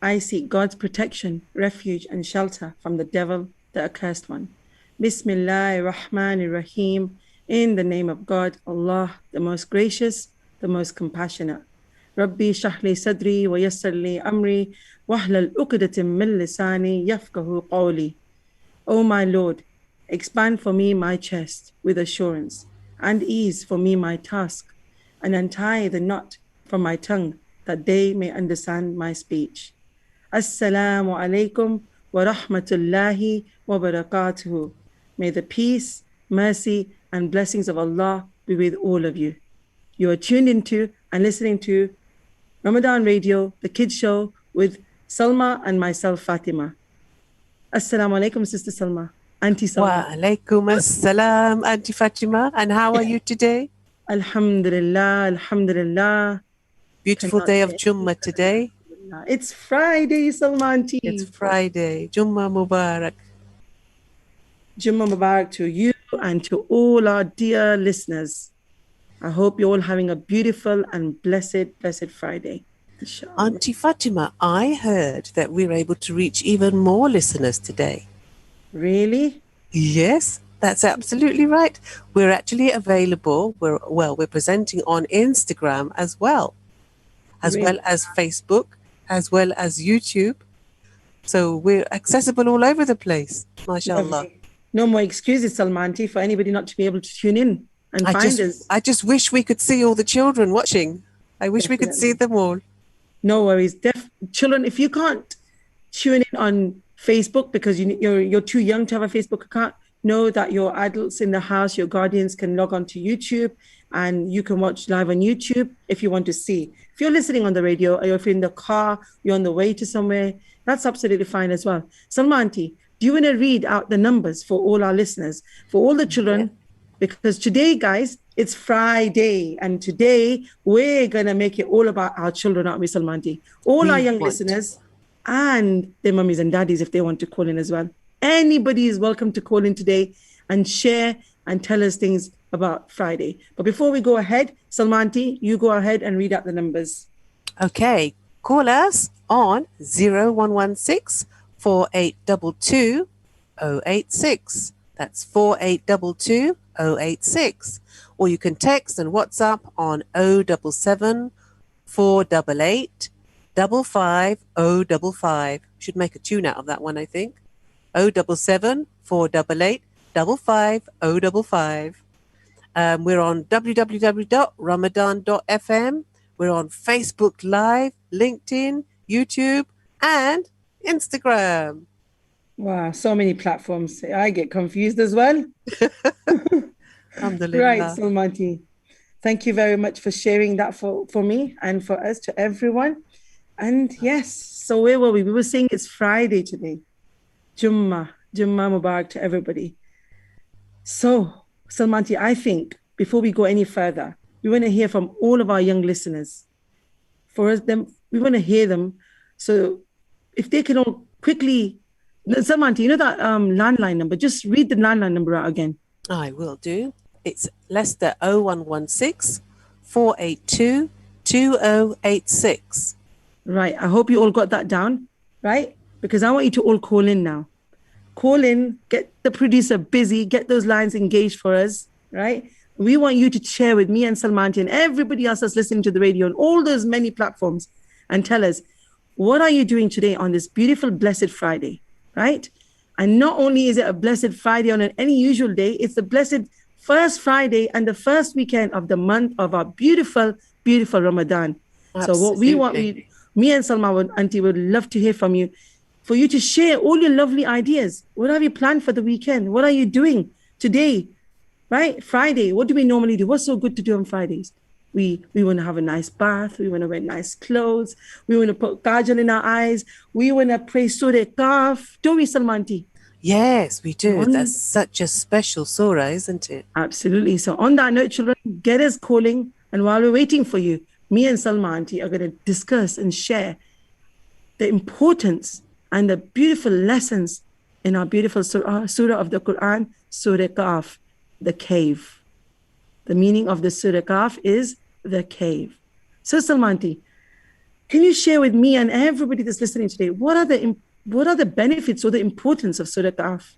I seek God's protection, refuge and shelter from the devil, the accursed one. Bismillahir Rahmanir Rahim. In the name of God, Allah, the most gracious, the most compassionate. Rabbi shahli sadri wa yassir li amri wahlal uqdatim min lisani yafqahu qawli. O my Lord, expand for me my chest with assurance, and ease for me my task, and untie the knot from my tongue, that they may understand my speech. Assalamu alaikum wa rahmatullahi wa barakatuhu. May the peace, mercy, and blessings of Allah be with all of you. You are tuned into and listening to Ramadan Radio, the kids show with Salma and myself, Fatima. Assalamu alaikum, Sister Salma. Auntie Salma. Wa alaikum assalam, Auntie Fatima. And how are you today? Alhamdulillah, alhamdulillah. Beautiful day of Jummah today. It's Friday, Salma Auntie. It's Friday. Jummah Mubarak. Jummah Mubarak to you and to all our dear listeners. I hope you're all having a beautiful and blessed Friday. Inshallah. Auntie Fatima, I heard that we're able to reach even more listeners today. Really? Yes, that's absolutely right. We're actually available. We're presenting on Instagram as well as Facebook, as well as YouTube. So we're accessible all over the place. MashaAllah. No more excuses, Salma Auntie, for anybody not to be able to tune in and find us. I just wish we could see all the children watching. I wish we could see them all. No worries. Children, if you can't tune in on Facebook because you're too young to have a Facebook account, know that your adults in the house, your guardians, can log on to YouTube and you can watch live on YouTube if you want to see. If you're listening on the radio or if you're in the car, you're on the way to somewhere, that's absolutely fine as well. Salma Auntie, do you want to read out the numbers for all our listeners, for all the children? Yeah. Because today, guys, it's Friday, and today we're going to make it all about our children, aren't we, Salma Auntie? All our young listeners and their mummies and daddies, if they want to call in as well. Anybody is welcome to call in today and share and tell us things about Friday. But before we go ahead, Salma Auntie, you go ahead and read out the numbers. Okay, call us on 0116 4822 086. That's 4822 086. Or you can text and WhatsApp on 077 488 55055. Should make a tune out of that one, I think. 077 488 55055. We're on www.ramadan.fm. We're on Facebook Live, LinkedIn, YouTube, and Instagram. Wow, so many platforms. I get confused as well. Alhamdulillah. Right, Salma Auntie. Thank you very much for sharing that for me and for us, to everyone. And yes, so where were we? We were saying it's Friday today. Jummah Mubarak to everybody. So, Salma Auntie, I think before we go any further, we want to hear from all of our young listeners. We want to hear them. So if they can all quickly, Salma Auntie, you know that landline number? Just read the landline number out again. I will do. It's Leicester 0116 482 2086. Right. I hope you all got that down, right? Because I want you to all call in now. Call in, get the producer busy, get those lines engaged for us, right? We want you to share with me and Salma Auntie and everybody else that's listening to the radio on all those many platforms and tell us, what are you doing today on this beautiful, blessed Friday, right? And not only is it a blessed Friday on any usual day, it's the blessed first Friday and the first weekend of the month of our beautiful, beautiful Ramadan. Absolutely. So what we want, me and Salma Auntie would love to hear from you, for you to share all your lovely ideas. What have you planned for the weekend? What are you doing today, right? Friday, what do we normally do? What's so good to do on Fridays? We want to have a nice bath. We want to wear nice clothes. We want to put kajal in our eyes. We want to pray Surah Kaf. Don't we, Salma Auntie? Yes, we do. That's such a special surah, isn't it? Absolutely. So on that note, children, get us calling. And while we're waiting for you, me and Salma Auntie are going to discuss and share the importance and the beautiful lessons in our beautiful surah of the Quran, Surah Kaf, the cave. The meaning of the Surah Kaf is the cave. So Salma Auntie, Can you share with me and everybody that's listening today, what are the benefits or the importance of Surah Kahf?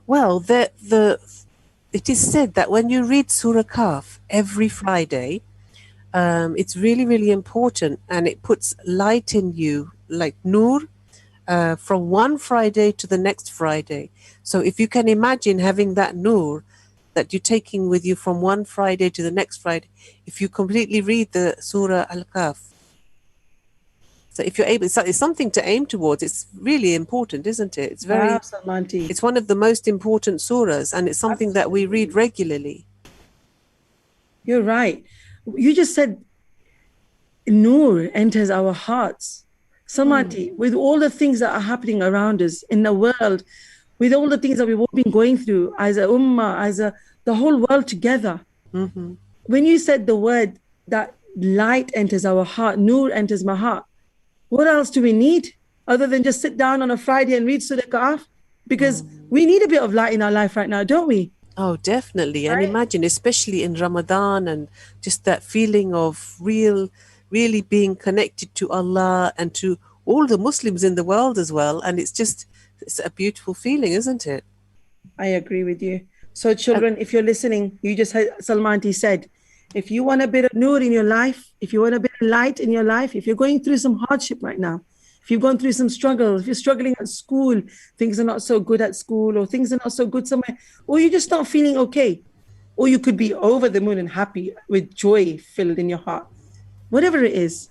Well, it is said that when you read Surah Kahf every Friday, it's really, really important, and it puts light in you, like nur, from one Friday to the next Friday. So if you can imagine having that nur that you're taking with you from one Friday to the next Friday, if you completely read the Surah Al-Kahf. So if you're able, it's something to aim towards. It's really important, isn't it? Absolutely. It's one of the most important surahs, and it's something that we read regularly. You're right. You just said Noor enters our hearts. Samanti, with all the things that are happening around us in the world, with all the things that we've all been going through as a ummah, the whole world together. Mm-hmm. When you said the word that light enters our heart, Noor enters my heart, what else do we need other than just sit down on a Friday and read Surah Kahf? Because we need a bit of light in our life right now, don't we? Oh, definitely. And imagine, especially in Ramadan, and just that feeling of really being connected to Allah and to all the Muslims in the world as well. And it's a beautiful feeling, isn't it? I agree with you. So children, if you're listening, you just heard Salmanti said, if you want a bit of nur in your life, if you want a bit of light in your life, if you're going through some hardship right now, if you've gone through some struggle, if you're struggling at school, things are not so good at school, or things are not so good somewhere, or you're just not feeling okay, or you could be over the moon and happy with joy filled in your heart. Whatever it is,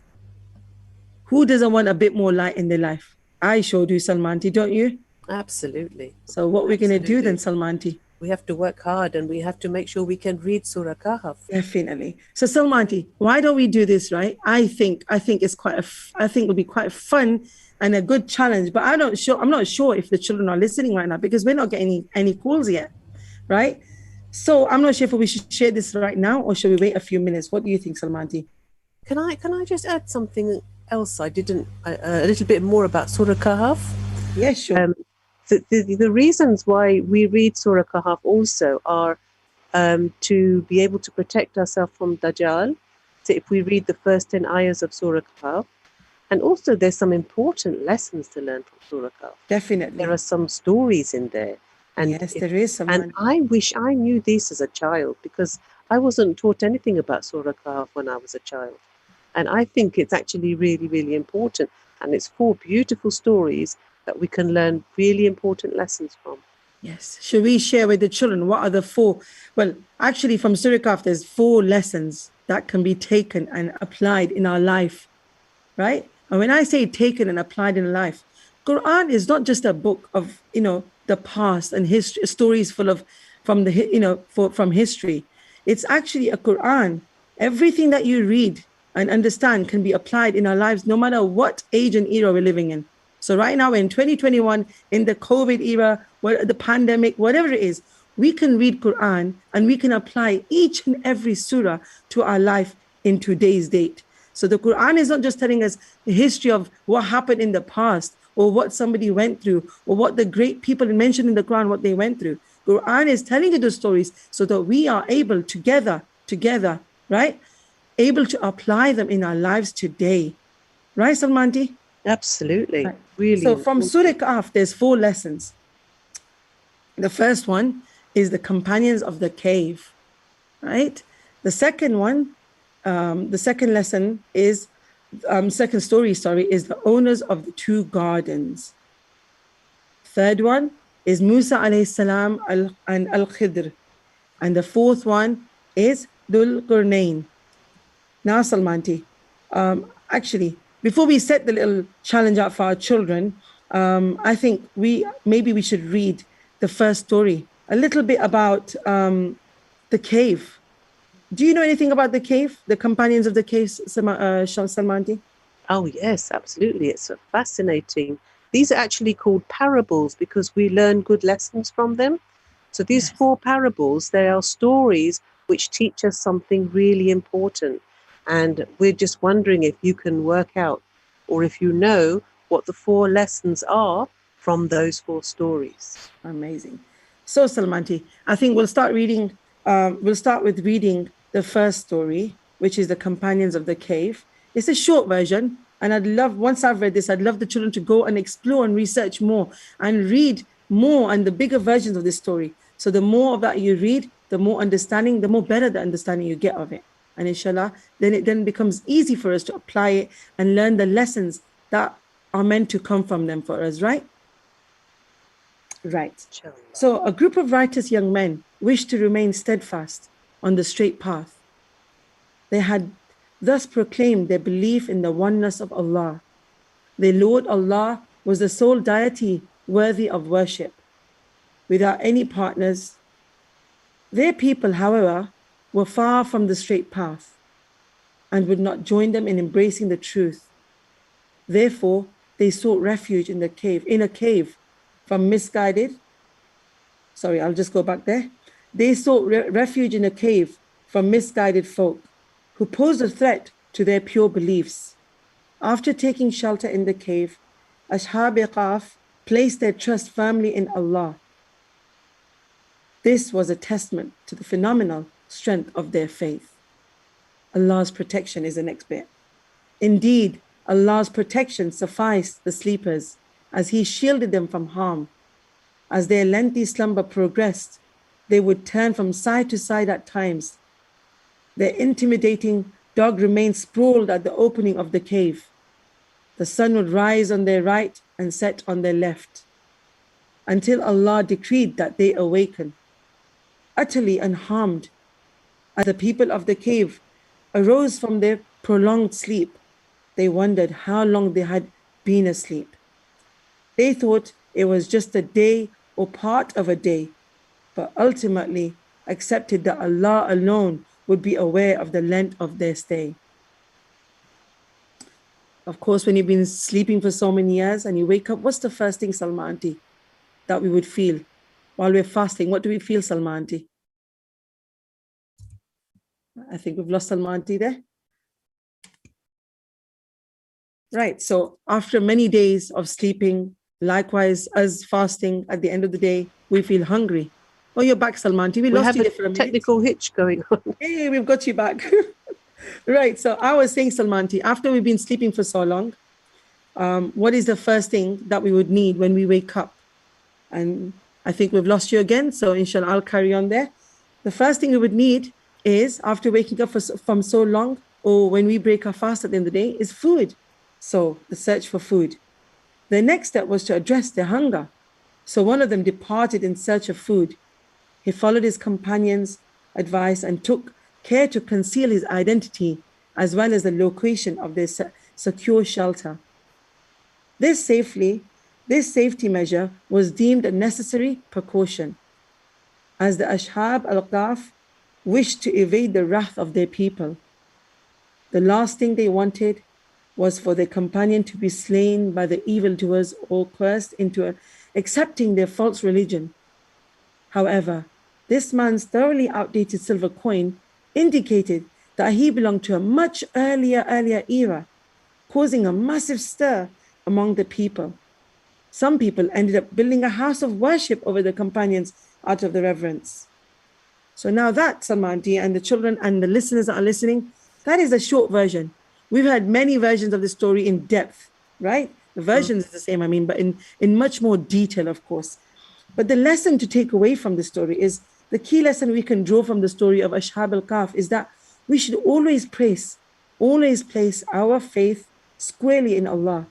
who doesn't want a bit more light in their life? I sure do, Salmanti, don't you? Absolutely. So what we're going to do then, Salmanti? We have to work hard, and we have to make sure we can read Surah Kahf. Definitely. So Salmanti, why don't we do this, right? I think it's I think it'll be quite fun and a good challenge, but I'm not sure if the children are listening right now because we're not getting any calls yet, right? So I'm not sure if we should share this right now or should we wait a few minutes? What do you think, Salmanti? Can I just add something else? I didn't a little bit more about Surah Kahf. Yes, sure. The reasons why we read Surah Kahf also are to be able to protect ourselves from Dajjal. So if we read the first 10 ayahs of Surah Kahf, and also there's some important lessons to learn from Surah Kahf. Definitely. There are some stories in there. And yes, there is some. And I wish I knew this as a child because I wasn't taught anything about Surah Kahf when I was a child. And I think it's actually really, really important. And it's 4 beautiful stories that we can learn really important lessons from. Yes. Should we share with the children what are the 4? Well, actually from Surah Kahf, there's 4 lessons that can be taken and applied in our life, right? And when I say taken and applied in life, Quran is not just a book of, the past and history, stories full of from history. It's actually a Quran. Everything that you read and understand can be applied in our lives, no matter what age and era we're living in. So right now in 2021, in the COVID era, the pandemic, whatever it is, we can read Quran and we can apply each and every surah to our life in today's date. So the Quran is not just telling us the history of what happened in the past or what somebody went through or what the great people mentioned in the Quran, what they went through. Quran is telling you those stories so that we are able together, right? Able to apply them in our lives today. Right, Salmanti? Absolutely. Right. Really. So from Surah Kahf, there's 4 lessons. The first one is the companions of the cave, right? The second one, the second lesson is, second story, is the owners of the 2 gardens. Third one is Musa alayhi salam and Al-Khidr. And the 4th one is Dhul Qurnayn. Now, Salmanti, actually, before we set the little challenge out for our children, I think we should read the first story, a little bit about the cave. Do you know anything about the cave, the companions of the cave, Salmanti? Oh, yes, absolutely. It's fascinating. These are actually called parables because we learn good lessons from them. So these 4 parables, they are stories which teach us something really important. And we're just wondering if you can work out or if you know what the 4 lessons are from those 4 stories. Amazing. So, Salmanti, I think we'll start reading. We'll start with reading the first story, which is the companions of the cave. It's a short version, And I'd love, once I've read this, I'd love the children to go and explore and research more and read more and the bigger versions of this story. So the more of that you read, the more understanding, the more better the understanding you get of it. And inshallah, then it then becomes easy for us to apply it and learn the lessons that are meant to come from them for us, right? Right. So a group of righteous young men wished to remain steadfast on the straight path. They had thus proclaimed their belief in the oneness of Allah. Their Lord Allah was the sole deity worthy of worship, without any partners. Their people, however, were far from the straight path and would not join them in embracing the truth. Therefore, they sought refuge in a cave from misguided. Sorry, I'll just go back there. They sought refuge in a cave from misguided folk who posed a threat to their pure beliefs. After taking shelter in the cave, Ashab-e-Qaf placed their trust firmly in Allah. This was a testament to the phenomenal strength of their faith. Allah's protection is the next bit. Indeed, Allah's protection sufficed the sleepers as He shielded them from harm. As their lengthy slumber progressed, they would turn from side to side at times. Their intimidating dog remained sprawled at the opening of the cave. The sun would rise on their right and set on their left, until Allah decreed that they awaken. Utterly unharmed, as the people of the cave arose from their prolonged sleep, they wondered how long they had been asleep. They thought it was just a day or part of a day, but ultimately accepted that Allah alone would be aware of the length of their stay. Of course, when you've been sleeping for so many years and you wake up, what's the first thing, Salma auntie, that we would feel while we're fasting? What do we feel, Salma auntie? I think we've lost Salma auntie there. Right, so after many days of sleeping, likewise as fasting, at the end of the day, we feel hungry. Oh, you're back, Salma auntie. We lost you there for a minute. Technical hitch going on. Hey, we've got you back. Right, so I was saying, Salma auntie, after we've been sleeping for so long, what is the first thing that we would need when we wake up? And I think we've lost you again, so inshallah, I'll carry on there. The first thing we would need is, after waking up from so long, or when we break our fast at the end of the day, is food. So the search for food. The next step was to address their hunger. So one of them departed in search of food. He followed his companions' advice and took care to conceal his identity as well as the location of their secure shelter. This safety measure was deemed a necessary precaution, as the Ashab al-Qaf wished to evade the wrath of their people. The last thing they wanted was for their companion to be slain by the evildoers or coerced into accepting their false religion. However, this man's thoroughly outdated silver coin indicated that he belonged to a much earlier era, causing a massive stir among the people. Some people ended up building a house of worship over the companions out of the reverence. So now that, Salma auntie, and the children and the listeners that are listening, that is a short version. We've had many versions of the story in depth, right? The versions is the same, but in much more detail, of course. But the lesson to take away from the story is, the key lesson we can draw from the story of Ashab al-Qaf is that we should always place our faith squarely in Allah.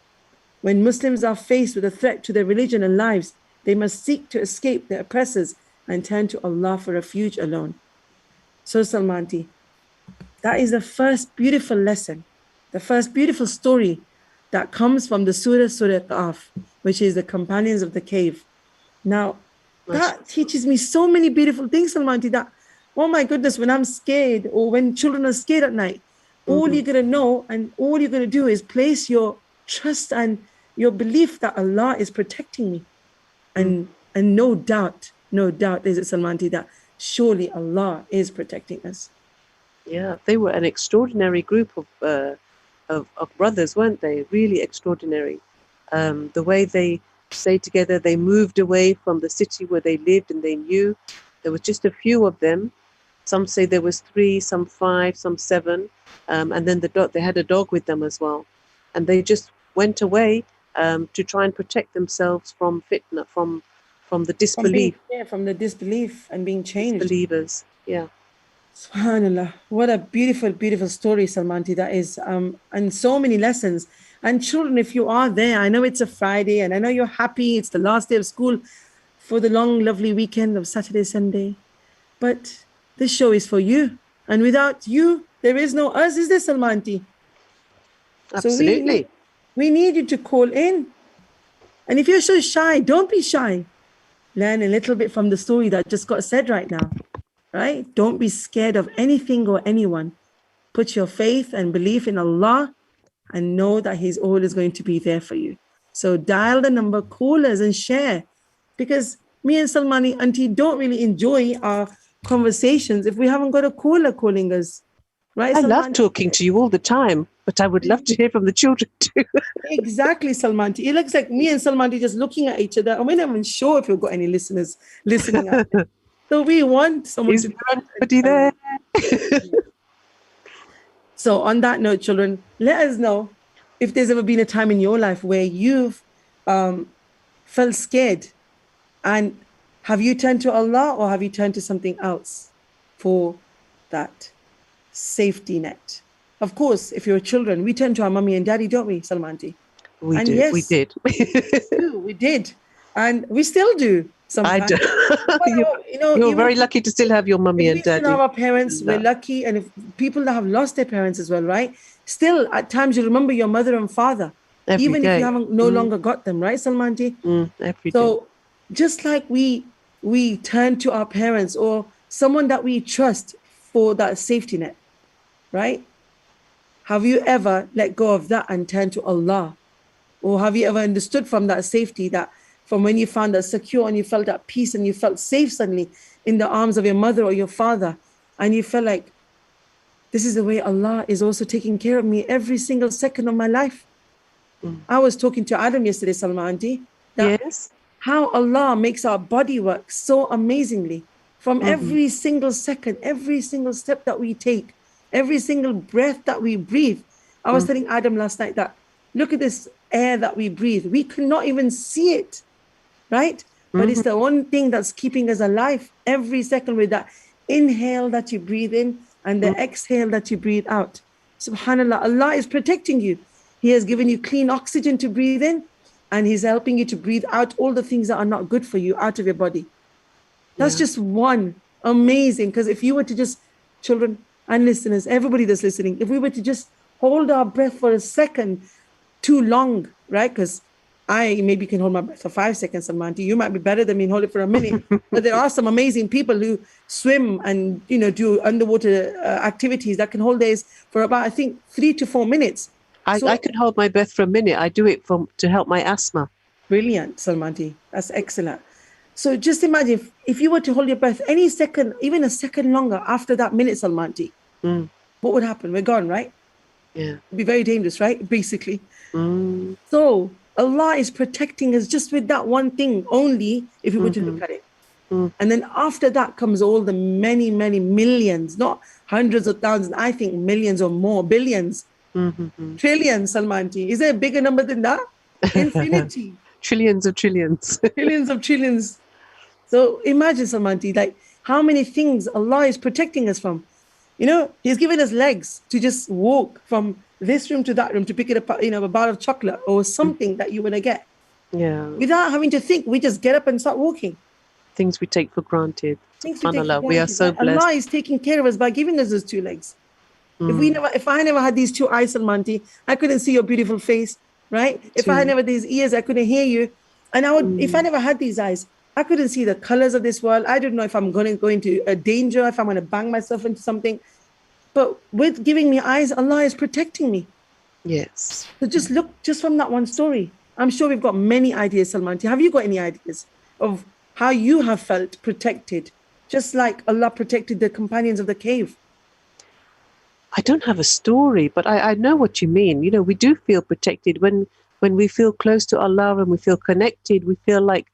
When Muslims are faced with a threat to their religion and lives, they must seek to escape their oppressors and turn to Allah for refuge alone. So, Salma auntie, that is the first beautiful lesson, the first beautiful story that comes from the Surah Qaf, which is the companions of the cave. Now, that teaches me so many beautiful things, Salma auntie, that, oh my goodness, when I'm scared or when children are scared at night, all you're going to know and all you're going to do is place your trust and your belief that Allah is protecting me. And no doubt, is it, Salma auntie, that surely Allah is protecting us. Yeah, they were an extraordinary group of brothers, weren't they? Really extraordinary. The way they stayed together, they moved away from the city where they lived and they knew. There was just a few of them. Some say there was 3, some 5, some 7. And then they had a dog with them as well. and they just went away to try and protect themselves from fitna, from the disbelief, from the disbelief and being changed. disbelievers. Yeah. Subhanallah, what a beautiful, beautiful story, Salmanti, that is. And so many lessons. And children, if you are there, I know it's a Friday and I know you're happy. It's the last day of school for the long, lovely weekend of Saturday, Sunday. But this show is for you. And without you, there is no us, is there, Salmanti? So Absolutely. we need you to call in. And if you're so shy, don't be shy. Learn a little bit from the story that just got said right now. Right? Don't be scared of anything or anyone. Put your faith and belief in Allah and know that He's always going to be there for you. So dial the number, call us and share. Because me and Salmani auntie don't really enjoy our conversations if we haven't got a caller calling us. Right, I Salmani? love talking to you all the time, but I would love to hear from the children too. Exactly, Salmanti. It looks like me and Salmanti just looking at each other, and we're not even sure if we've got any listeners listening out there. So we want someone Is to. there anybody there? So on that note, children, let us know if there's ever been a time in your life where you've felt scared, and have you turned to Allah or have you turned to something else for that safety net? Of course, if you're children, we turn to our mummy and daddy, don't we, Salmanti? We And did. yes, We did. we did, and we still do sometimes. I do. Well, You're even very if lucky to still have your mummy if and we still daddy. have our parents, we're lucky. And if people that have lost their parents as well, right? Still, at times you remember your mother and father, Every even day. if you haven't no longer got them, right, Salmanji? Every day. So just like we turn to our parents or someone that we trust for that safety net, right? Have you ever let go of that and turned to Allah? Or have you ever understood from that safety, that from when you found that secure and you felt at peace and you felt safe suddenly in the arms of your mother or your father, and you felt like, this is the way Allah is also taking care of me every single second of my life? I was talking to Adam yesterday, Salma auntie, that Yes. how Allah makes our body work so amazingly from every single second, every single step that we take, every single breath that we breathe. I was telling Adam last night that look at this air that we breathe. We cannot even see it, right? But it's the one thing that's keeping us alive every second with that inhale that you breathe in and the exhale that you breathe out. Subhanallah, Allah is protecting you. He has given you clean oxygen to breathe in, and He's helping you to breathe out all the things that are not good for you out of your body. That's just one amazing, because if you were to just, children and listeners, everybody that's listening, if we were to just hold our breath for a second too long, right? Because I maybe can hold my breath for 5 seconds, Samanti. You might be better than me and hold it for a minute. But there are some amazing people who swim and, do underwater activities that can hold theirs for about, I think, 3 to 4 minutes. I can hold my breath for a minute. I do it to help my asthma. Brilliant, Salmanti. That's excellent. So just imagine if you were to hold your breath any second, even a second longer after that minute, Salmanti, what would happen? We're gone, right? Yeah. It'd be very dangerous, right? Basically. So Allah is protecting us just with that one thing only, if you were to look at it. And then after that comes all the many, many millions, not hundreds of thousands, I think millions or more, billions, trillions, Salmanti. Is there a bigger number than that? Infinity. Trillions of trillions. Trillions of trillions. So imagine, Salmanti, like how many things Allah is protecting us from. He's given us legs to just walk from this room to that room to pick it up, a bar of chocolate or something that you want to get. Yeah. Without having to think, we just get up and start walking. Things we take for granted. SubhanAllah, we are so blessed. Allah is taking care of us by giving us those two legs. If I never had these two eyes, Salmanti, I couldn't see your beautiful face, right? If I had never these ears, I couldn't hear you. And if I never had these eyes, I couldn't see the colors of this world. I don't know if I'm going to go into a danger, if I'm going to bang myself into something. But with giving me eyes, Allah is protecting me. Yes. So just look, just from that one story. I'm sure we've got many ideas, Salmanti. Have you got any ideas of how you have felt protected, just like Allah protected the companions of the cave? I don't have a story, but I know what you mean. We do feel protected when we feel close to Allah and we feel connected. We feel like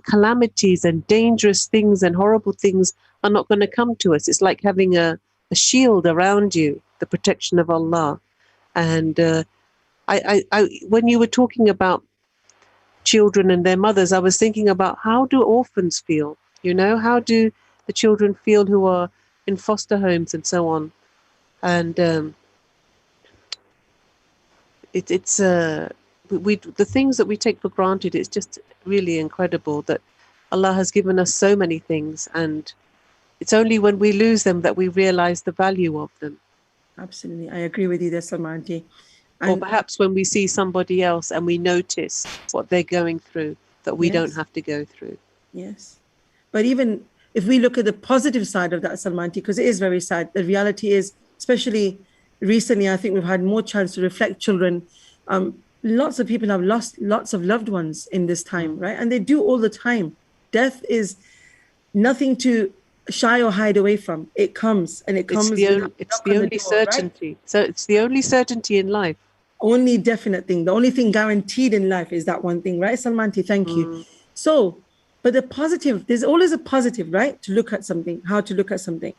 calamities and dangerous things and horrible things are not going to come to us. It's like having a shield around you, the protection of Allah. And When you were talking about children and their mothers, I was thinking about how do orphans feel? You know, how do the children feel who are in foster homes and so on? And it's the things that we take for granted. It's just really incredible that Allah has given us so many things, and it's only when we lose them that we realize the value of them. Absolutely. I agree with you there, Salma auntie. Or And perhaps when we see somebody else and we notice what they're going through that we don't yes, have to go through. yes. But even if we look at the positive side of that, Salma auntie, because it is very sad, the reality is, especially recently, I think we've had more chance to reflect children. Lots of people have lost lots of loved ones in this time, right? And they do all the time. Death is nothing to shy or hide away from. It comes, and it comes with a It's knock the on the only door, right? certainty. So it's the only certainty in life. Only definite thing, the only thing guaranteed in life is that one thing, right, Salmanti? Thank you. So, but the positive, there's always a positive, right? To look at something, how to look at something.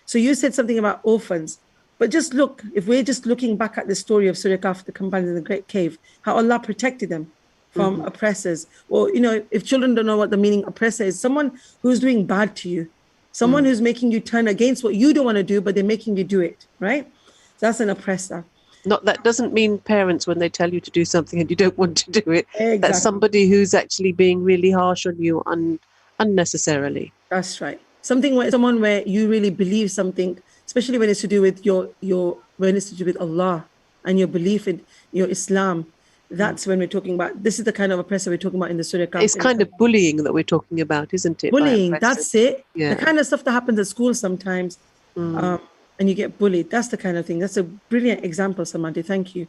So you said something about orphans, but just look, if we're just looking back at the story of Surah Kaf, the companions in the Great Cave, how Allah protected them from oppressors. Or, you know, if children don't know what the meaning oppressor is, someone who's doing bad to you, someone who's making you turn against what you don't want to do, but they're making you do it, right? So that's an oppressor. Not that doesn't mean parents when they tell you to do something and you don't want to do it. That's Exactly. somebody who's actually being really harsh on you unnecessarily. That's right. Something where someone where you really believe something, especially when it's to do with your when it's to do with Allah and your belief in your Islam. That's when we're talking about. This is the kind of oppressor we're talking about in the Surah Kaf. It's kind of bullying that we're talking about, isn't it? By Bullying. That's oppressors. it. The Yeah. kind of stuff that happens at school sometimes, and you get bullied. That's the kind of thing. That's a brilliant example, Samanti. Thank you.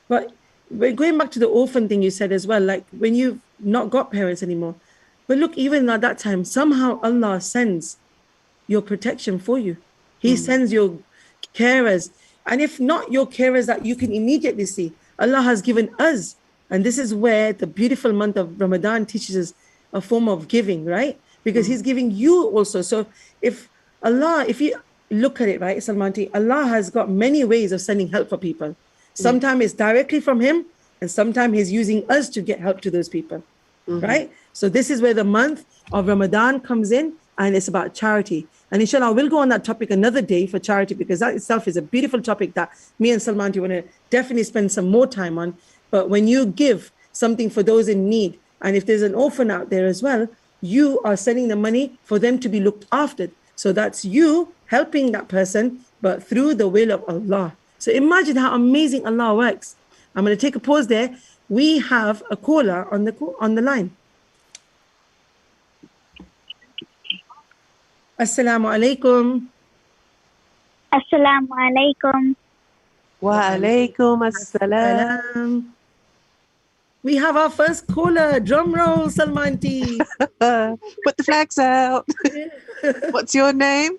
But we're going back to the orphan thing you said as well, like when you've not got parents anymore. But look, even at that time, somehow Allah sends your protection for you. He sends your carers. And if not your carers that you can immediately see, Allah has given us. And this is where the beautiful month of Ramadan teaches us a form of giving, right? Because He's giving you also. So if Allah, if you look at it, right, Salmanti, Allah has got many ways of sending help for people. Sometimes it's directly from Him, and sometimes He's using us to get help to those people, right? So this is where the month of Ramadan comes in, and it's about charity. And inshallah, we'll go on that topic another day for charity, because that itself is a beautiful topic that me and Salman want to definitely spend some more time on. But when you give something for those in need, and if there's an orphan out there as well, you are sending the money for them to be looked after. So that's you helping that person, but through the will of Allah. So imagine how amazing Allah works. I'm going to take a pause there. We have a caller on the line. Assalamu alaikum. Assalamu alaikum. Wa alaikum assalam. We have our first caller. Drum roll, Salmanti. Put the flags out. What's your name?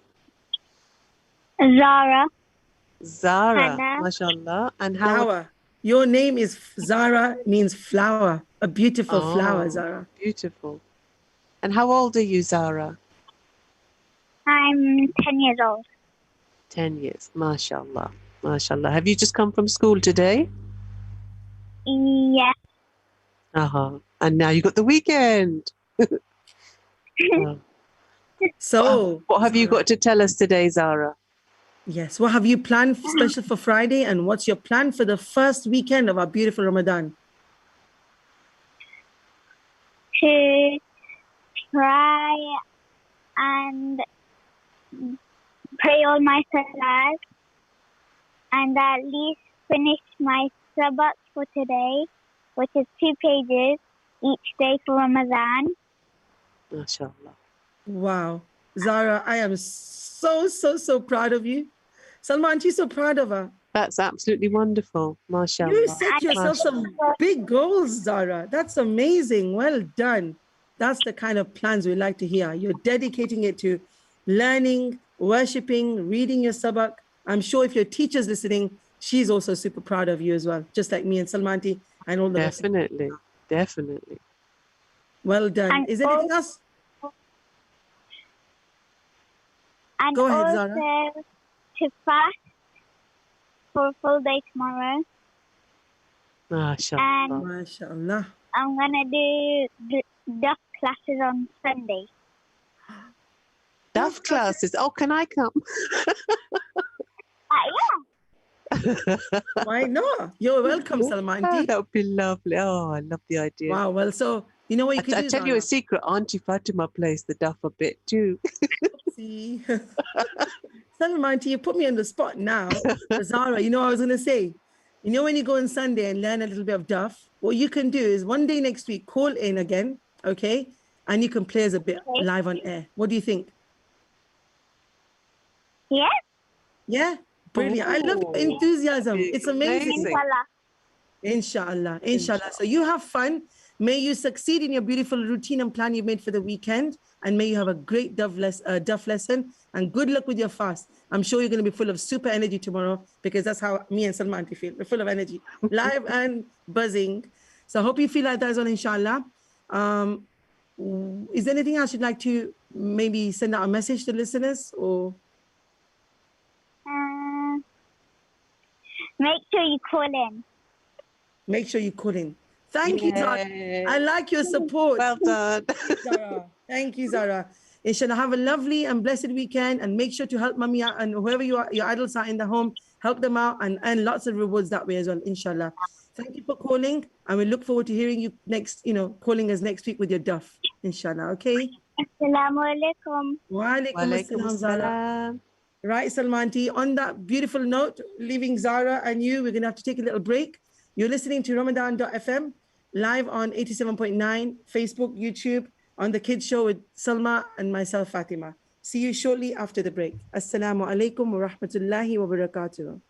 Zara. Zara. Hannah. MashaAllah. And how? Flower. Your name is Zara, means flower. A beautiful flower, Zara. Beautiful. And how old are you, Zara? I'm 10 years old. 10 years. MashaAllah. MashaAllah. Have you just come from school today? Yes. And now you got the weekend. So, what have you got to tell us today, Zara? Yes. What have you planned special for Friday? And what's your plan for the first weekend of our beautiful Ramadan? To try and pray all my salat and at least finish my sabak for today, which is 2 pages each day for Ramadan. MashaAllah. Wow. Zara, I am so proud of you. Salman, she's so proud of her. That's absolutely wonderful. MashaAllah. You set yourself some big goals, Zara. That's amazing. Well done. That's the kind of plans we like to hear. You're dedicating it to learning, worshipping, reading your sabak. I'm sure if your teacher's listening, she's also super proud of you as well, just like me and Salmanti and all the rest. Definitely. Well done. And Is there anything else? And Go ahead, also Zara. to fast for a full day tomorrow. And MashaAllah. MashaAllah. I'm gonna do duck classes on Sunday. Duff classes. Oh, can I come? Yeah. Why not? You're welcome, Salma auntie. That would be lovely. Oh, I love the idea. Wow. Well, so you know what you could I do, tell you a Zara? secret. Auntie Fatima plays the duff a bit too. See, Salma auntie, you put me on the spot now. Zara, you know what I was gonna say? You know when you go on Sunday and learn a little bit of duff, what you can do is one day next week call in again, okay? And you can play us a bit Okay. live on air. What do you think? Yeah. Yeah, brilliant. I love your Oh, enthusiasm. big, It's amazing. amazing. Inshallah. Inshallah. So you have fun. May you succeed in your beautiful routine and plan you've made for the weekend. And may you have a great duff lesson. And good luck with your fast. I'm sure you're going to be full of super energy tomorrow because that's how me and Salma auntie feel. We're full of energy, live and buzzing. So I hope you feel like that as well, inshallah. Um, is there anything else you'd like to maybe send out a message to listeners or? Make sure you call in. Make sure you call in. Thank you, Zara. Yay. I like your support. Well done. Zara. Thank you, Zara. Inshallah, have a lovely and blessed weekend and make sure to help mommy out and whoever your idols are in the home, help them out and earn lots of rewards that way as well, inshallah. Thank you for calling and we look forward to hearing you next, calling us next week with your duff, inshallah, okay? Assalamu alaikum. Wa alaikum Walaikum assalam, Zara. assalam. Right, Salmanti. On that beautiful note, leaving Zara and you, we're going to have to take a little break. You're listening to Ramadan.fm, live on 87.9, Facebook, YouTube, on the Kids Show with Salma and myself, Fatima. See you shortly after the break. Assalamu alaikum wa rahmatullahi wa barakatuh.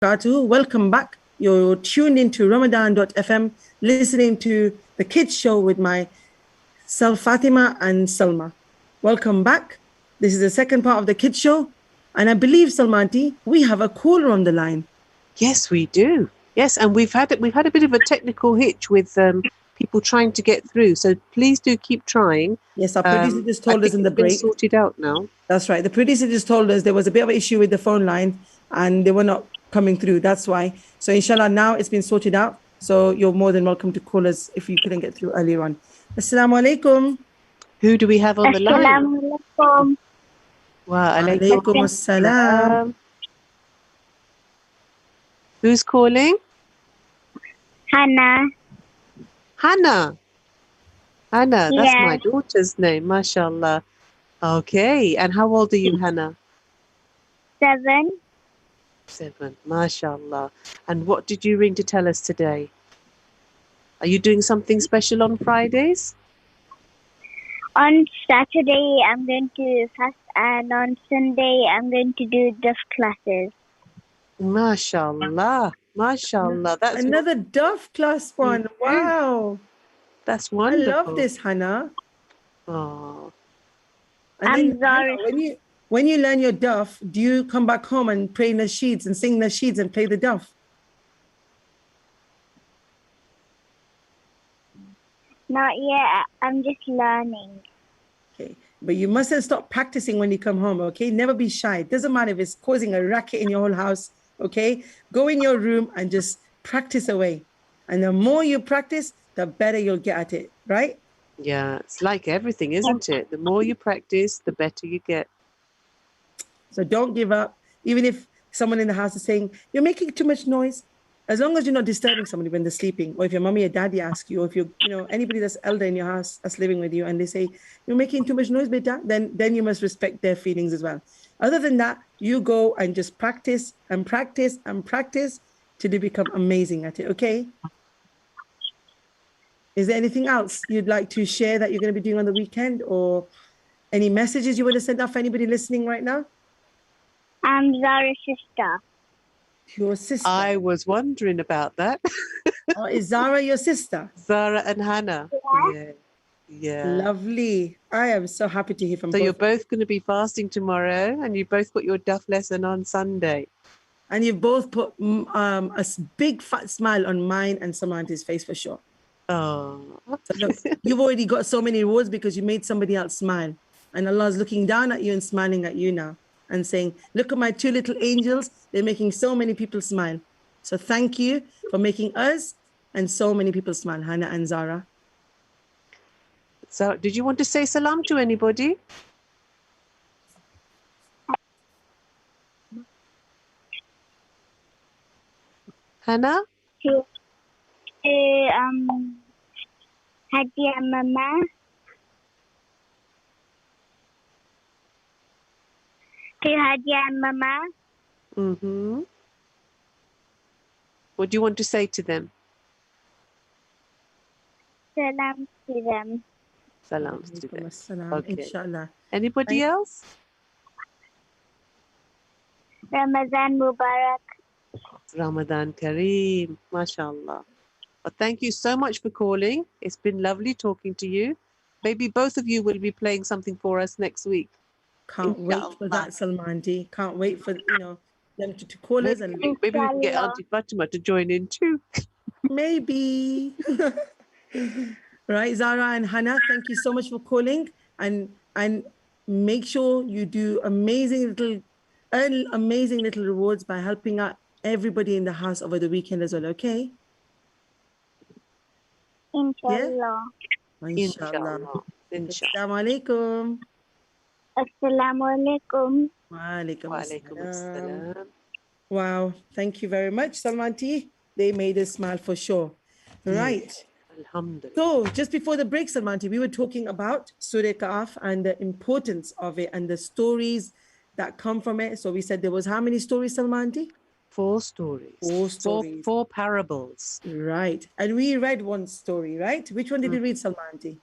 barakatuh. Welcome back. You're tuned into Ramadan.fm, listening to the kids show with myself, Fatima and Salma. Welcome back. This is the second part of the kids show. And I believe, Salmanti, we have a caller on the line. Yes, we do. Yes, and we've had a bit of a technical hitch with people trying to get through. So please do keep trying. Yes, our producer just told I us think in the it's been break. sorted out now. That's right. The producer just told us there was a bit of an issue with the phone line and they were not coming through. That's why. So inshallah, now it's been sorted out. So you're more than welcome to call us if you couldn't get through earlier on. Assalamu alaikum. Who do we have on the line? Assalamu alaikum. Wa Alaikum assalam. Who's calling? Hannah. Hannah. Hannah, that's my Yes. daughter's name, mashallah. Okay, and how old are you, Hannah? 7. 7, mashallah. And what did you ring to tell us today? Are you doing something special on Fridays? On Saturday, I'm going to fast, and on Sunday, I'm going to do deaf classes. Mashallah, mashallah. That's Another Duff class one. Wow. That's I wonderful. love this, Hannah. Oh, And I'm then, Hannah, Zara. when you learn your Duff, do you come back home and pray nasheeds and sing nasheeds and play the Duff? Not yet. I'm just learning. Okay. But you mustn't stop practicing when you come home, okay? Never be shy. It doesn't matter if it's causing a racket in your whole house, okay? Go in your room and just practice away. And the more you practice, the better you'll get at it, right? yeah, it's like everything, isn't it? The more you practice, the better you get. So don't give up. Even if someone in the house is saying, you're making too much noise, as long as you're not disturbing somebody when they're sleeping, or if your mommy or daddy ask you, or if anybody that's elder in your house that's living with you and they say, you're making too much noise, beta, then you must respect their feelings as well. Other than that, you go and just practice and practice and practice till you become amazing at it, okay? Is there anything else you'd like to share that you're going to be doing on the weekend, or any messages you want to send out for anybody listening right now? I'm Zara's sister. Your sister. I was wondering about that. Oh, is Zara your sister? Zara and Hannah. Yeah. Yeah. Lovely. I am so happy to hear from So both. you're both going to be fasting tomorrow, and you both got your duff lesson on Sunday. And you've both put big fat smile on mine and Samantha's face for sure. Oh, So look, you've already got so many rewards because you made somebody else smile. And Allah's looking down at you and smiling at you now and saying, look at my 2 little angels. They're making so many people smile. So thank you for making us and so many people smile, Hannah and Zara. so did you want to say salam to anybody? Hannah? To Hadia Mama. To Hadia Mama. Mm-hmm. What do you want to say to them? Salam to them. Salams to them. Assalam, Okay. inshallah. Anybody else? Ramadan Mubarak. Ramadan Kareem, mashallah. Well, thank you so much for calling. It's been lovely talking to you. Maybe both of you will be playing something for us next week. Can't wait for that, Salmanti. Can't wait for them to call us and Maybe we can get Inshallah. Auntie Fatima to join in too. maybe. Right, Zara and Hannah, thank you so much for calling, and make sure you do earn amazing little rewards by helping out everybody in the house over the weekend as well, okay? Inshallah. Inshallah. Inshallah. Assalamu alaikum. Assalamu alaikum. Wa alaikum Wa alaikum assalam. assalam. Wow, thank you very much, Salmanti. They made us smile for sure. Right. Alhamdulillah. So just before the break, Salmanti, we were talking about Surah Kahf and the importance of it and the stories that come from it. So we said there was how many stories, Salmanti? 4 stories. 4 stories. 4 parables. Right. And we read one story, right? Which one did you read, Salmanti?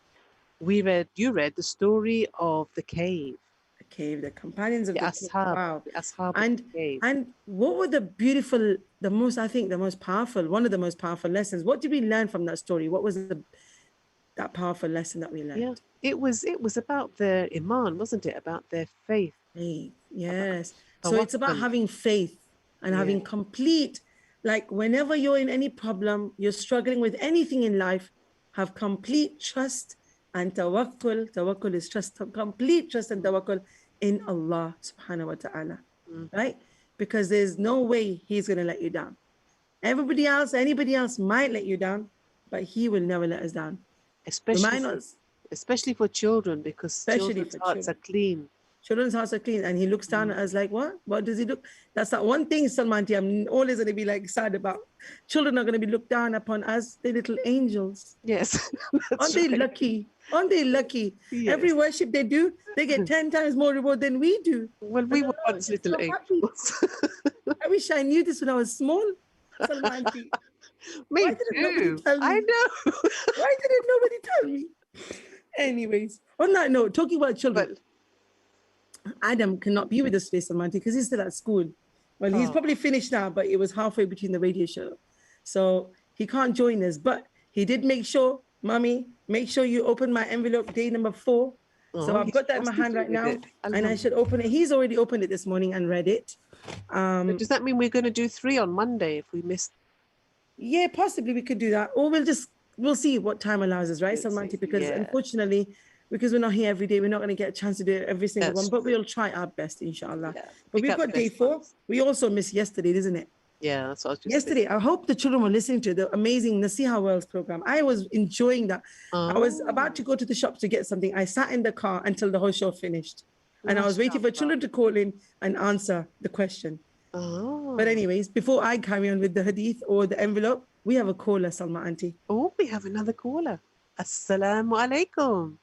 You read the story of the cave. The cave, the companions of The the cave. ashab. Wow. The ashab of the cave. And what were the most powerful, one of the most powerful lessons? What did we learn from that story? What was that powerful lesson that we learned? Yeah, it was about their iman, wasn't it? About their faith. Faith, yes. So it's about Tawakkul. having faith and having complete, like whenever you're in any problem, you're struggling with anything in life, have complete trust and tawakkul. Tawakkul is trust, complete trust and tawakkul in Allah subhanahu wa ta'ala, right? Because there's no way He's going to let you down. Anybody else might let you down, but He will never let us down. Especially for children, because children's hearts are clean. Children's hearts are clean, and He looks down at us like, what? What does He look? That's that one thing, Salmanti, I'm always going to be like sad about. Children are going to be looked down upon as the little angels. Yes. Aren't they lucky? Aren't they lucky? Yes. Every worship they do, they get 10 times more reward than we do. Well, we were once little angels. I wish I knew this when I was small, Salmanti. Me too. I know. Why didn't nobody tell me? Anyways, on that note, talking about children, Adam cannot be with us today, Salmanti, because he's still at school. Well, he's probably finished now, but it was halfway between the radio show. So he can't join us. But he did make sure, Mommy, make sure you open my envelope day number 4. So I've got that in my hand right now, and I should open it. He's already opened it this morning and read it. Does that mean we're going to do 3 on Monday if we miss? Yeah, possibly we could do that. Or we'll see what time allows us, right, Salmanti? Because unfortunately, because we're not here every day, we're not going to get a chance to do every single one, but we'll try our best, inshallah. Yeah. But we've got day 4. We also missed yesterday, isn't it? Yeah, that's what I was just yesterday. I hope the children were listening to the amazing Nasiha Worlds program. I was enjoying that. I was about to go to the shop to get something. I sat in the car until the whole show finished. And I was waiting for children to call in and answer the question. But anyways, before I carry on with the hadith or the envelope, we have a caller, Salma Auntie. Oh, we have another caller. Assalamu alaikum.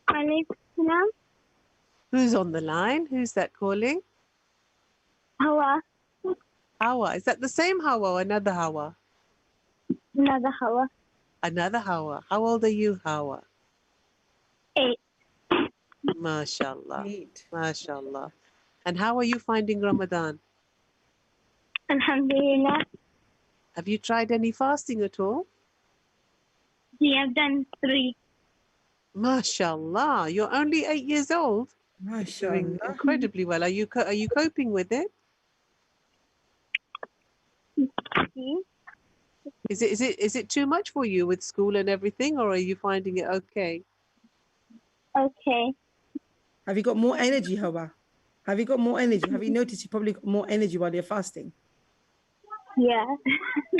Alaikum salam. Who's on the line? Who's that calling? Hawa. Hawa. Is that the same Hawa or another Hawa? Another Hawa. Another Hawa. How old are you, Hawa? 8. MashaAllah. 8. MashaAllah. And how are you finding Ramadan? Alhamdulillah. Have you tried any fasting at all? We have done 3. MashaAllah. You're only 8 years old. MashaAllah. Doing incredibly well. Are you coping with it? Is it too much for you with school and everything, or are you finding it okay? Okay. Have you got more energy, Hawa? Have you got more energy? Have you noticed you probably got more energy while you're fasting? Yeah.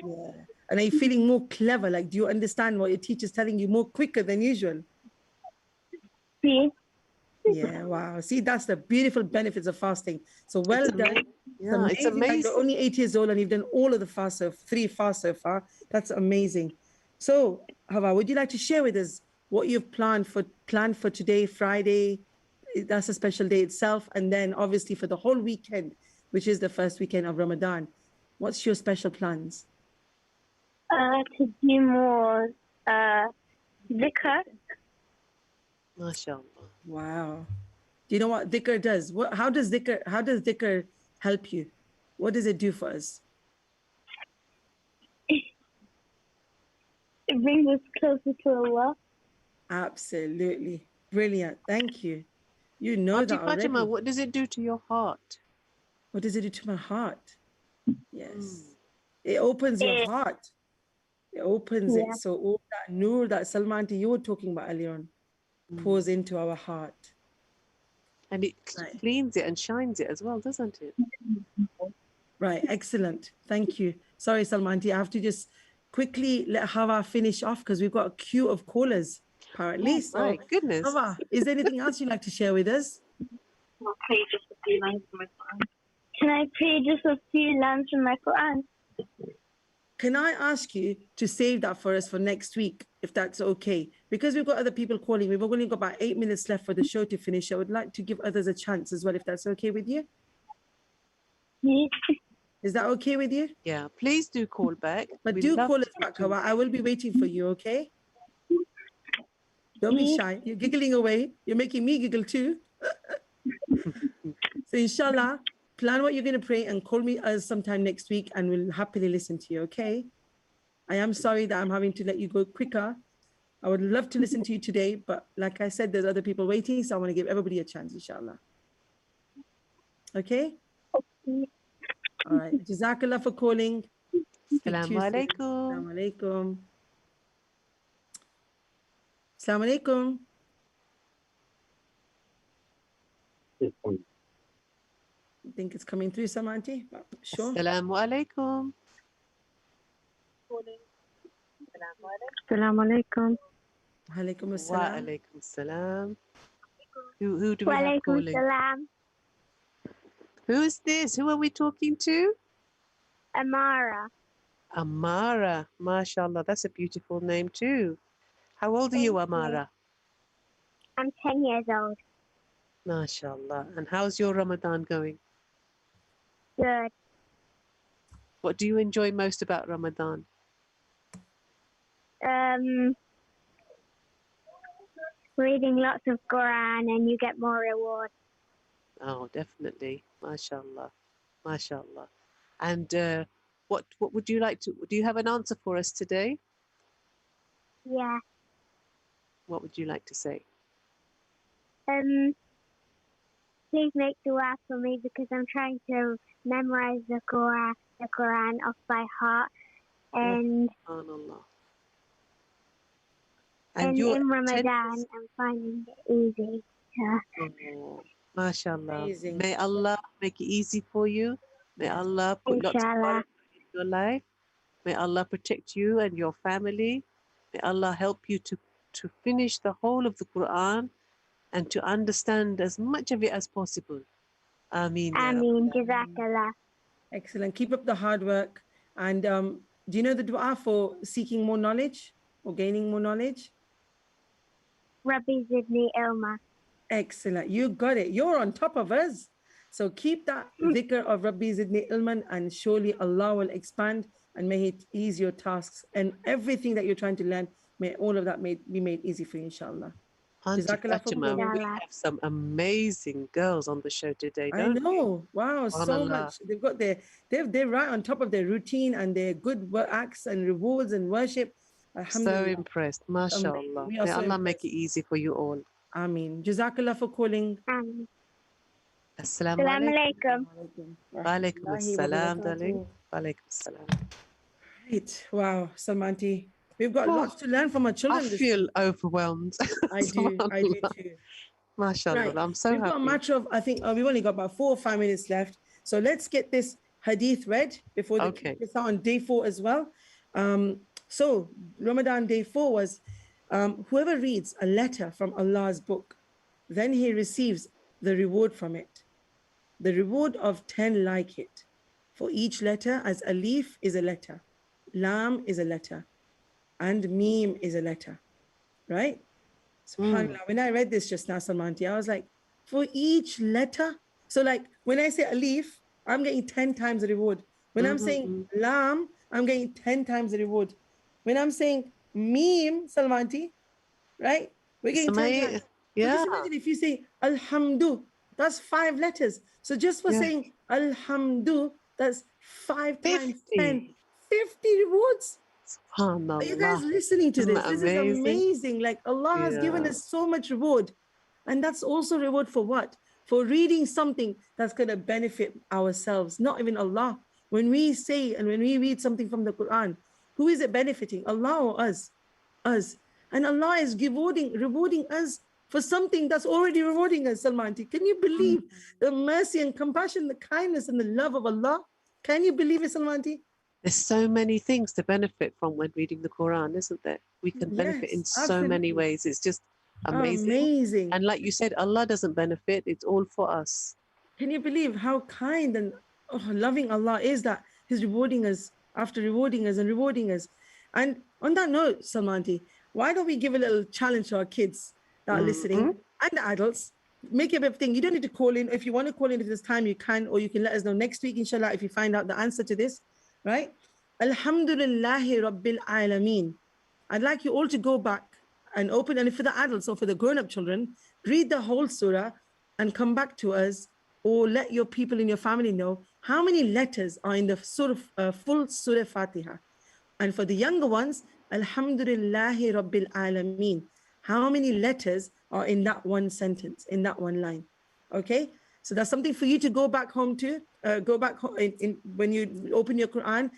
Yeah. And are you feeling more clever? Like, do you understand what your teacher's telling you more quicker than usual? See? Yeah, wow. See, that's the beautiful benefits of fasting. So well done. Yeah, it's amazing. Like you're only 8 years old and you've done all of the fasts, 3 fasts so far. That's amazing. So, Hawa, would you like to share with us what you've planned for today, Friday? That's a special day itself. And then obviously for the whole weekend, which is the first weekend of Ramadan. What's your special plans? To do more dhikr. MashaAllah. Wow. Do you know what dhikr does? How does dhikr help you? What does it do for us? It brings us closer to Allah. Absolutely. Brilliant. Thank you. You know that already. Fatima, what does it do to your heart? What does it do to my heart? Yes. It opens your heart. It opens it. So all that nur that Salmanti you were talking about earlier on pours into our heart. And it cleans it and shines it as well, doesn't it? Right. Excellent. Thank you. Sorry, Salmanti. I have to just quickly let Hawa finish off because we've got a queue of callers, apparently. Oh, my goodness. Hawa, is there anything else you'd like to share with us? I'll pray just a few lines from my Quran. Can I pray just a few lines from my Quran? Can I ask you to save that for us for next week, if that's okay? Because we've got other people calling. We've only got about 8 minutes left for the show to finish. I would like to give others a chance as well, if that's okay with you. Yes. Is that okay with you? Yeah, please do call back. But do call us back, Hawa. I will be waiting for you, okay? Don't be shy. You're giggling away. You're making me giggle too. So inshallah, plan what you're going to pray and call me us sometime next week and we'll happily listen to you, okay? I am sorry that I'm having to let you go quicker. I would love to listen to you today, but like I said, there's other people waiting, so I want to give everybody a chance, inshallah. Okay? All right. Jazakallah for calling. Speak to Assalamu you soon. alaikum. Assalamu alaikum. Assalamu alaikum. I think it's coming through, some auntie, but sure. Assalamu alaikum. Assalamu alaikum. Alaikum Wa assalam. alaikum salam. Who do we have Walaikum calling? salam. Who is this? Who are we talking to? Amara. Amara. MashaAllah. That's a beautiful name too. How old are you, Thank you. Amara? I'm 10 years old. MashaAllah. And how's your Ramadan going? Good. What do you enjoy most about Ramadan? Reading lots of Quran and you get more rewards. Oh, definitely. MashaAllah. MashaAllah. And what would you like to, do you have an answer for us today? Yeah. What would you like to say? Please make dua for me because I'm trying to memorize the Quran off by heart. And SubhanAllah. and you're in 10 Ramadan, years- I'm finding it easy. Oh, MashaAllah. Amazing. May Allah make it easy for you. May Allah put lots of Inshallah. barakah in your life. May Allah protect you and your family. May Allah help you to finish the whole of the Quran and to understand as much of it as possible. Ameen. Ya Rabbi. Ameen. Jazakallah. Excellent. Keep up the hard work. And do you know the dua for seeking more knowledge or gaining more knowledge? Rabbi Zidni Ilma. Excellent. You got it. You're on top of us. So keep that dhikr of Rabbi Zidni Ilman and surely Allah will expand and may it ease your tasks and everything that you're trying to learn. May all of that be made easy for you, inshallah. Auntie Jazakallah for Fatima, calling. we have some amazing girls on the show today, I don't we? know. Wow, so SubhanAllah. much. They've got they're right on top of their routine and their good acts and rewards and worship. So Alhamdulillah. impressed. MashaAllah. We are May so Allah make it impressed. easy for you all. Ameen. Jazakallah for calling. Ameen. Assalamu Assalamu alaikum. alaikum. Wa alaikum Rahmatullahi wa assalam, barakatuh. darling. Wa alaikum assalam. Right. Wow, Salmanti. We've got Oh, lots to learn from our I children this feel week. overwhelmed. I do SubhanAllah. too. MashaAllah. Right. I'm so We've got a happy. matter of, I think, we've only got about 4 or 5 minutes left. So let's get this hadith read before the Okay. kids start on day 4 as well. So Ramadan day 4 was whoever reads a letter from Allah's book, then he receives the reward from it. The reward of 10 like it. For each letter, as alif is a letter, lam is a letter, and meme is a letter. Right? SubhanAllah. When I read this just now, Salmanti, I was like, for each letter. So like when I say alif, I'm getting 10 times the reward. When I'm saying lam, I'm getting 10 times the reward. When I'm saying meme, Salmanti, right? We're getting 10 times. So Yeah. just imagine if you say alhamdu, that's 5 letters. So just for Yeah. saying alhamdu, that's 5 times 10, 50. 50 rewards. Are you guys SubhanAllah. listening to Isn't this? that This is amazing? amazing. Like Allah has given Yeah. us so much reward. And that's also reward for what? For reading something that's going to benefit ourselves, not even Allah. When we say and when we read something from the Quran, who is it benefiting? Allah or us? Us. And Allah is rewarding us for something that's already rewarding us, Salmanti. Can you believe the mercy and compassion, the kindness and the love of Allah? Can you believe it, Salmanti? There's so many things to benefit from when reading the Quran, isn't there? We can benefit in Yes, so many absolutely. ways. It's just amazing. Amazing. And like you said, Allah doesn't benefit. It's all for us. Can you believe how kind and loving Allah is, that He's rewarding us after rewarding us and rewarding us? And on that note, Salmanti, why don't we give a little challenge to our kids that are listening and the adults? Make a bit of thing. You don't need to call in. If you want to call in at this time, you can, or you can let us know next week, inshallah, if you find out the answer to this, right? Alhamdulillahi Rabbil Alameen. I'd like you all to go back and open, and for the adults or for the grown-up children, read the whole surah and come back to us or let your people in your family know how many letters are in the full Surah Fatiha. And for the younger ones, Alhamdulillahi Rabbil Alameen. How many letters are in that one sentence, in that one line? Okay, so that's something for you to go back home to. Go back home when you open your Quran,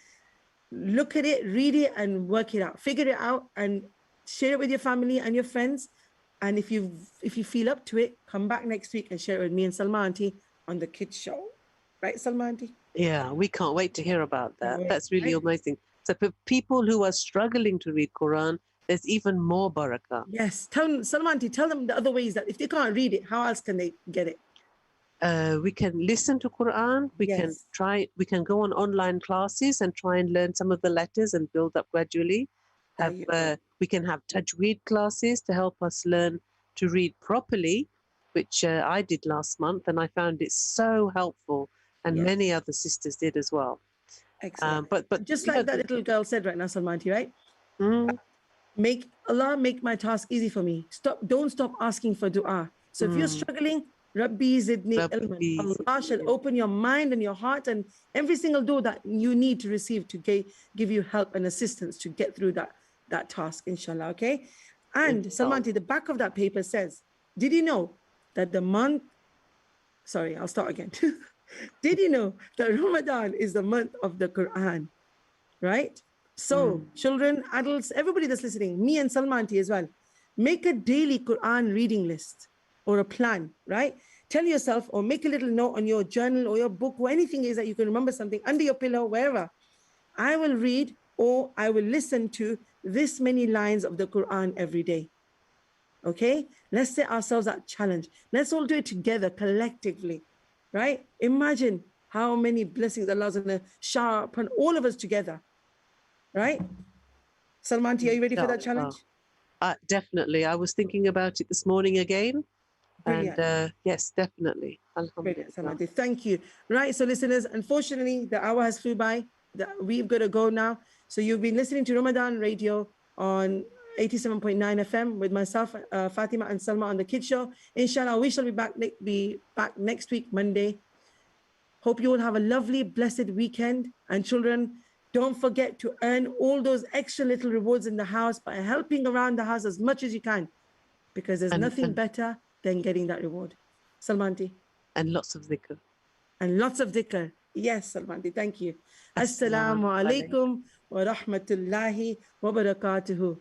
look at it, read it, and work it out. Figure it out and share it with your family and your friends. And if you feel up to it, come back next week and share it with me and Salma Auntie on the kids show. Right, Salma Auntie? Yeah, we can't wait to hear about that. Right, That's really right? amazing. So for people who are struggling to read Quran, there's even more barakah. Yes. Salma Auntie, tell them the other ways that if they can't read it, how else can they get it? We can listen to Quran. We can go on online classes and try and learn some of the letters and build up gradually. We can have tajweed classes to help us learn to read properly, which I did last month, and I found it so helpful, and many other sisters did as well. Excellent. But just like that little girl said right now, Salma Auntie, right? Make my task easy for me. Don't stop asking for dua. So if you're struggling, Rabbi Zidni ilman. Allah shall open your mind and your heart and every single door that you need to receive to give you help and assistance to get through that task, inshallah. Okay. And Salma Auntie, the back of that paper says, did you know that sorry, I'll start again. Did you know that Ramadan is the month of the Quran? Right? So, children, adults, everybody that's listening, me and Salma Auntie as well, make a daily Quran reading list or a plan, right? Tell yourself or make a little note on your journal or your book or anything is that you can remember something under your pillow, wherever. I will read or I will listen to this many lines of the Quran every day. Okay? Let's set ourselves that challenge. Let's all do it together, collectively, right? Imagine how many blessings Allah's going to shower upon all of us together. Right? Salma Auntie, are you ready for that challenge? Definitely. I was thinking about it this morning again. Brilliant. And yes, definitely. Brilliant, Salma Auntie. Thank you. Right, so listeners, unfortunately, the hour has flew by. We've got to go now. So you've been listening to Ramadan Radio on 87.9 FM with myself, Fatima and Salma on the Kids Show. Inshallah, we shall be back next week, Monday. Hope you all have a lovely, blessed weekend. And children, don't forget to earn all those extra little rewards in the house by helping around the house as much as you can, because there's nothing better than getting that reward. Salma Auntie. And lots of dhikr. And lots of dhikr. Yes, Salma Auntie. Thank you. Assalamu alaikum wa rahmatullahi wa barakatuhu.